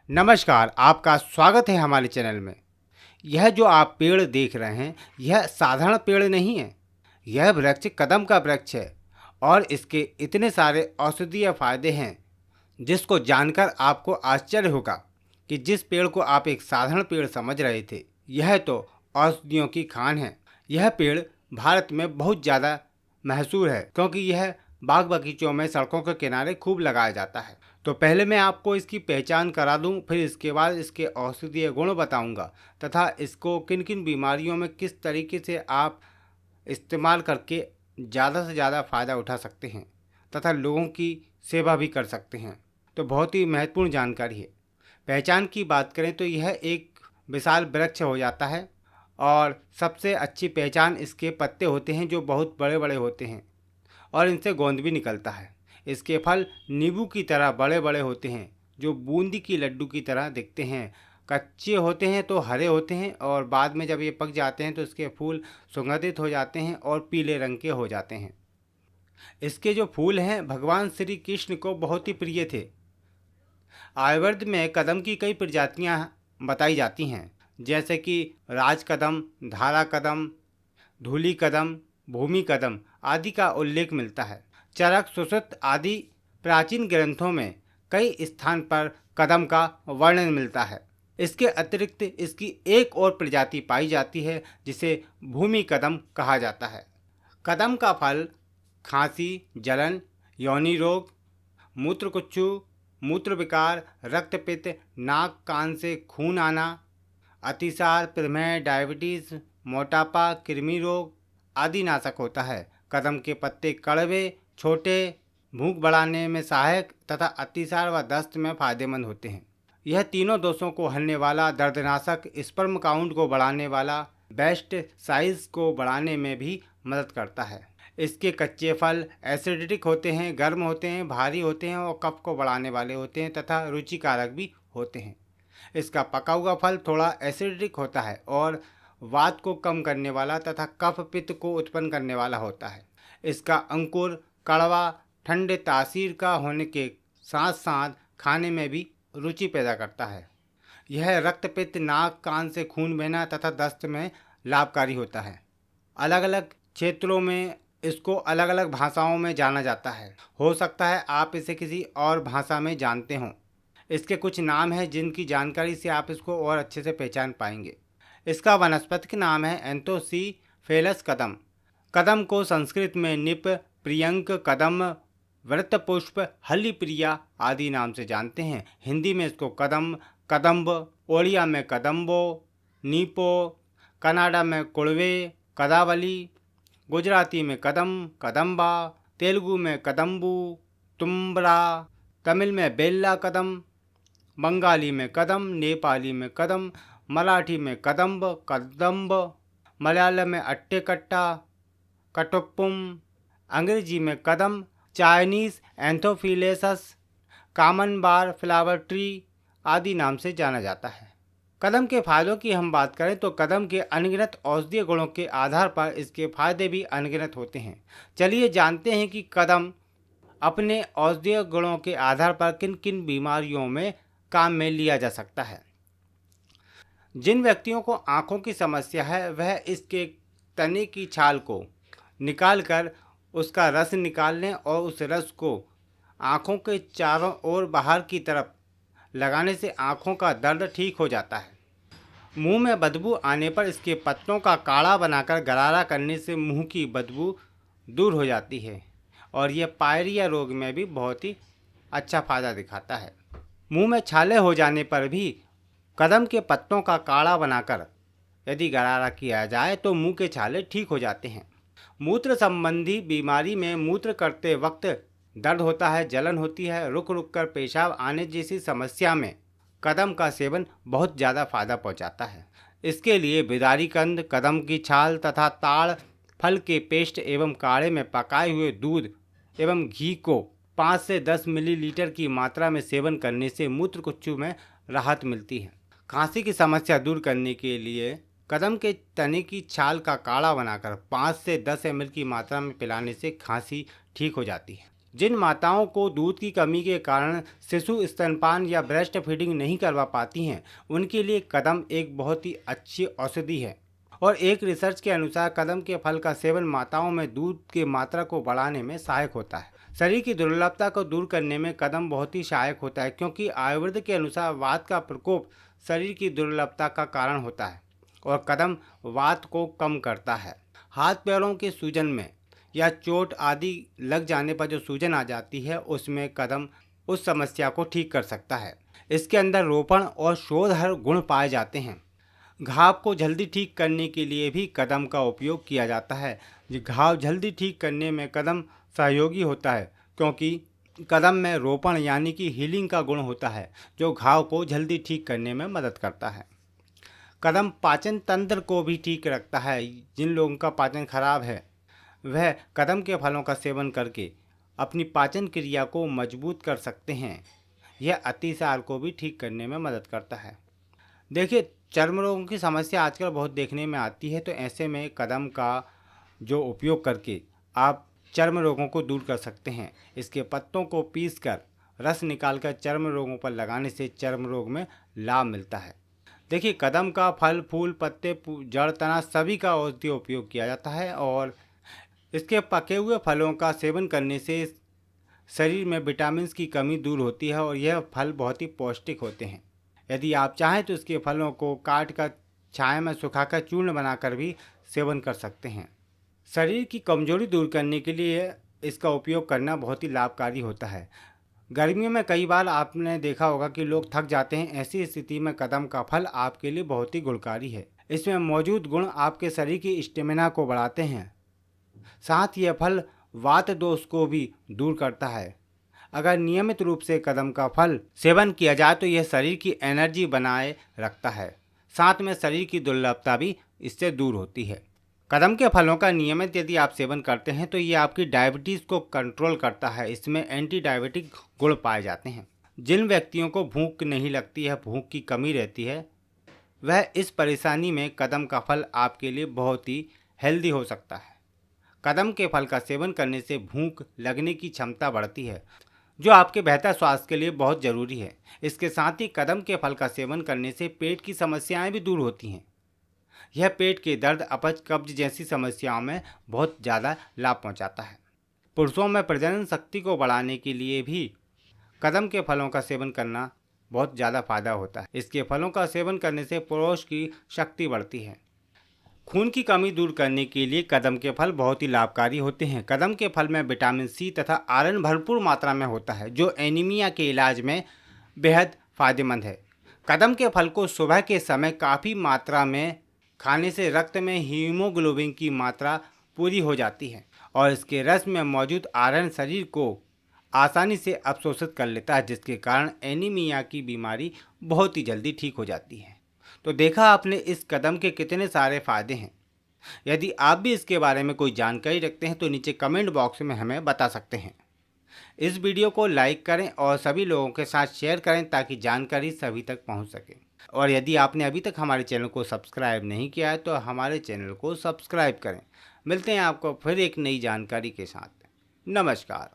नमस्कार, आपका स्वागत है हमारे चैनल में। यह जो आप पेड़ देख रहे हैं, यह साधारण पेड़ नहीं है। यह वृक्ष कदम का वृक्ष है और इसके इतने सारे औषधीय फायदे हैं, जिसको जानकर आपको आश्चर्य होगा कि जिस पेड़ को आप एक साधारण पेड़ समझ रहे थे, यह तो औषधियों की खान है। यह पेड़ भारत में बहुत ज़्यादा मशहूर है क्योंकि यह बाग बगीचों में सड़कों के किनारे खूब लगाया जाता है। तो पहले मैं आपको इसकी पहचान करा दूं, फिर इसके बाद इसके औषधीय गुण बताऊंगा तथा इसको किन किन बीमारियों में किस तरीके से आप इस्तेमाल करके ज़्यादा से ज़्यादा फ़ायदा उठा सकते हैं तथा लोगों की सेवा भी कर सकते हैं। तो बहुत ही महत्वपूर्ण जानकारी है। पहचान की बात करें तो यह एक विशाल वृक्ष हो जाता है और सबसे अच्छी पहचान इसके पत्ते होते हैं जो बहुत बड़े बड़े होते हैं और इनसे गोंद भी निकलता है। इसके फल नींबू की तरह बड़े बड़े होते हैं जो बूंदी की लड्डू की तरह दिखते हैं। कच्चे होते हैं तो हरे होते हैं और बाद में जब ये पक जाते हैं तो इसके फूल सुगंधित हो जाते हैं और पीले रंग के हो जाते हैं। इसके जो फूल हैं भगवान श्री कृष्ण को बहुत ही प्रिय थे। आयुर्वेद में कदम की कई प्रजातियां बताई जाती हैं, जैसे कि राज कदम, धारा कदम, धूली कदम, भूमि कदम आदि का उल्लेख मिलता है। चरक, सुश्रुत आदि प्राचीन ग्रंथों में कई स्थान पर कदम का वर्णन मिलता है। इसके अतिरिक्त इसकी एक और प्रजाति पाई जाती है जिसे भूमि कदम कहा जाता है। कदम का फल खांसी, जलन, योनि रोग, मूत्रकुच्चु, मूत्र विकार, रक्तपित्त, नाक कान से खून आना, अतिसार, प्रमेह, डायबिटीज, मोटापा, कृमि रोग आदि नाशक होता है। कदम के पत्ते कड़वे, छोटे, भूख बढ़ाने में सहायक तथा अतिसार व दस्त में फायदेमंद होते हैं। यह तीनों दोषों को हरने वाला, दर्दनाशक, स्पर्म काउंट को बढ़ाने वाला, बेस्ट साइज को बढ़ाने में भी मदद करता है। इसके कच्चे फल एसिडिक होते हैं, गर्म होते हैं, भारी होते हैं और कफ को बढ़ाने वाले होते हैं तथा रुचिकारक भी होते हैं। इसका पका हुआ फल थोड़ा एसिडिक होता है और वात को कम करने वाला तथा कफ पित्त को उत्पन्न करने वाला होता है। इसका अंकुर कड़वा, ठंडे तासीर का होने के साथ साथ खाने में भी रुचि पैदा करता है। यह रक्त, पित्त, नाक कान से खून बहना तथा दस्त में लाभकारी होता है। अलग अलग क्षेत्रों में इसको अलग अलग भाषाओं में जाना जाता है। हो सकता है आप इसे किसी और भाषा में जानते हों। इसके कुछ नाम हैं जिनकी जानकारी से आप इसको और अच्छे से पहचान पाएंगे। इसका वानस्पतिक नाम है एंथोसीफेलस कदम। कदम को संस्कृत में निप, प्रियंक, कदम, वृत्तपुष्प, हल्लीप्रिया आदि नाम से जानते हैं। हिंदी में इसको कदम, कदम्ब, ओडिया में कदम्बो, नीपो, कनाडा में कुड़वे, कदावली, गुजराती में कदम, कदम्बा, तेलुगु में कदम्बू, तुम्बरा, तमिल में बेल्ला कदम, बंगाली में कदम, नेपाली में कदम, मराठी में कदम्ब, कदम्ब, मलयालम में अट्टेकट्टा, कटुप्पुम, अंग्रेजी में कदम, चाइनीज एंथोफिलेसस, कॉमन बार फ्लावर ट्री आदि नाम से जाना जाता है। कदम के फायदों की हम बात करें तो कदम के अनगिनत औषधीय गुणों के आधार पर इसके फायदे भी अनगिनत होते हैं। चलिए जानते हैं कि कदम अपने औषधीय गुणों के आधार पर किन किन बीमारियों में काम में लिया जा सकता है। जिन व्यक्तियों को आँखों की समस्या है वह इसके तने की छाल को निकालकर उसका रस निकाल लें और उस रस को आँखों के चारों ओर बाहर की तरफ लगाने से आँखों का दर्द ठीक हो जाता है। मुंह में बदबू आने पर इसके पत्तों का काढ़ा बनाकर गरारा करने से मुंह की बदबू दूर हो जाती है और यह पायरिया रोग में भी बहुत ही अच्छा फ़ायदा दिखाता है। मुंह में छाले हो जाने पर भी कदम के पत्तों का काढ़ा बनाकर यदि गरारा किया जाए तो मुंह के छाले ठीक हो जाते हैं। मूत्र संबंधी बीमारी में मूत्र करते वक्त दर्द होता है, जलन होती है, रुक रुक कर पेशाब आने जैसी समस्या में कदम का सेवन बहुत ज़्यादा फायदा पहुंचाता है। इसके लिए बिदारी कंद, कदम की छाल तथा ताड़ फल के पेस्ट एवं काढ़े में पकाए हुए दूध एवं घी को 5 से 10 मिलीलीटर की मात्रा में सेवन करने से मूत्रकुच्चु में राहत मिलती है। खांसी की समस्या दूर करने के लिए कदम के तने की छाल का काढ़ा बनाकर 5 से 10 ml की मात्रा में पिलाने से खांसी ठीक हो जाती है। जिन माताओं को दूध की कमी के कारण शिशु स्तनपान या ब्रेस्ट फीडिंग नहीं करवा पाती हैं, उनके लिए कदम एक बहुत ही अच्छी औषधि है। और एक रिसर्च के अनुसार कदम के फल का सेवन माताओं में दूध की मात्रा को बढ़ाने में सहायक होता है। शरीर की दुर्बलता को दूर करने में कदम बहुत ही सहायक होता है, क्योंकि आयुर्वेद के अनुसार वात का प्रकोप शरीर की दुर्बलता का कारण होता है और कदम वात को कम करता है। हाथ पैरों के सूजन में या चोट आदि लग जाने पर जो सूजन आ जाती है, उसमें कदम उस समस्या को ठीक कर सकता है। इसके अंदर रोपण और शोधहर गुण पाए जाते हैं। घाव को जल्दी ठीक करने के लिए भी कदम का उपयोग किया जाता है। ये घाव जल्दी ठीक करने में कदम सहयोगी होता है, क्योंकि कदम में रोपण यानी कि हीलिंग का गुण होता है, जो घाव को जल्दी ठीक करने में मदद करता है। कदम पाचन तंत्र को भी ठीक रखता है। जिन लोगों का पाचन खराब है, वह कदम के फलों का सेवन करके अपनी पाचन क्रिया को मजबूत कर सकते हैं। यह अतिसार को भी ठीक करने में मदद करता है। देखिए, चर्म रोगों की समस्या आजकल बहुत देखने में आती है, तो ऐसे में कदम का जो उपयोग करके आप चर्म रोगों को दूर कर सकते हैं। इसके पत्तों को पीसकर रस निकालकर चर्म रोगों पर लगाने से चर्म रोग में लाभ मिलता है। देखिए, कदम का फल, फूल, पत्ते, जड़, तना सभी का औषधीय उपयोग किया जाता है और इसके पके हुए फलों का सेवन करने से शरीर में विटामिन की कमी दूर होती है और यह फल बहुत ही पौष्टिक होते हैं। यदि आप चाहें तो इसके फलों को काट कर छाया में सुखाकर चूर्ण बनाकर भी सेवन कर सकते हैं। शरीर की कमजोरी दूर करने के लिए इसका उपयोग करना बहुत ही लाभकारी होता है। गर्मियों में कई बार आपने देखा होगा कि लोग थक जाते हैं। ऐसी स्थिति में कदम का फल आपके लिए बहुत ही गुणकारी है। इसमें मौजूद गुण आपके शरीर की स्टेमिना को बढ़ाते हैं। साथ ही यह फल वात दोष को भी दूर करता है। अगर नियमित रूप से कदम का फल सेवन किया जाए तो यह शरीर की एनर्जी बनाए रखता है। साथ में शरीर की दुर्बलता भी इससे दूर होती है। कदम के फलों का नियमित यदि आप सेवन करते हैं तो ये आपकी डायबिटीज़ को कंट्रोल करता है। इसमें एंटी डायबिटिक गुण पाए जाते हैं। जिन व्यक्तियों को भूख नहीं लगती है, भूख की कमी रहती है, वह इस परेशानी में कदम का फल आपके लिए बहुत ही हेल्दी हो सकता है। कदम के फल का सेवन करने से भूख लगने की क्षमता बढ़ती है, जो आपके बेहतर स्वास्थ्य के लिए बहुत ज़रूरी है। इसके साथ ही कदम के फल का सेवन करने से पेट की समस्याएं भी दूर होती हैं। यह पेट के दर्द, अपच, कब्ज जैसी समस्याओं में बहुत ज़्यादा लाभ पहुंचाता है। पुरुषों में प्रजनन शक्ति को बढ़ाने के लिए भी कदम के फलों का सेवन करना बहुत ज़्यादा फायदा होता है। इसके फलों का सेवन करने से पुरुष की शक्ति बढ़ती है। खून की कमी दूर करने के लिए कदम के फल बहुत ही लाभकारी होते हैं। कदम के फल में विटामिन सी तथा आयरन भरपूर मात्रा में होता है, जो एनीमिया के इलाज में बेहद फायदेमंद है। कदम के फल को सुबह के समय काफ़ी मात्रा में खाने से रक्त में हीमोग्लोबिन की मात्रा पूरी हो जाती है और इसके रस में मौजूद आयरन शरीर को आसानी से अवशोषित कर लेता है, जिसके कारण एनीमिया की बीमारी बहुत ही जल्दी ठीक हो जाती है। तो देखा आपने इस कदम के कितने सारे फ़ायदे हैं। यदि आप भी इसके बारे में कोई जानकारी रखते हैं तो नीचे कमेंट बॉक्स में हमें बता सकते हैं। इस वीडियो को लाइक करें और सभी लोगों के साथ शेयर करें ताकि जानकारी सभी तक पहुंच सके। और यदि आपने अभी तक हमारे चैनल को सब्सक्राइब नहीं किया है तो हमारे चैनल को सब्सक्राइब करें। मिलते हैं आपको फिर एक नई जानकारी के साथ। नमस्कार।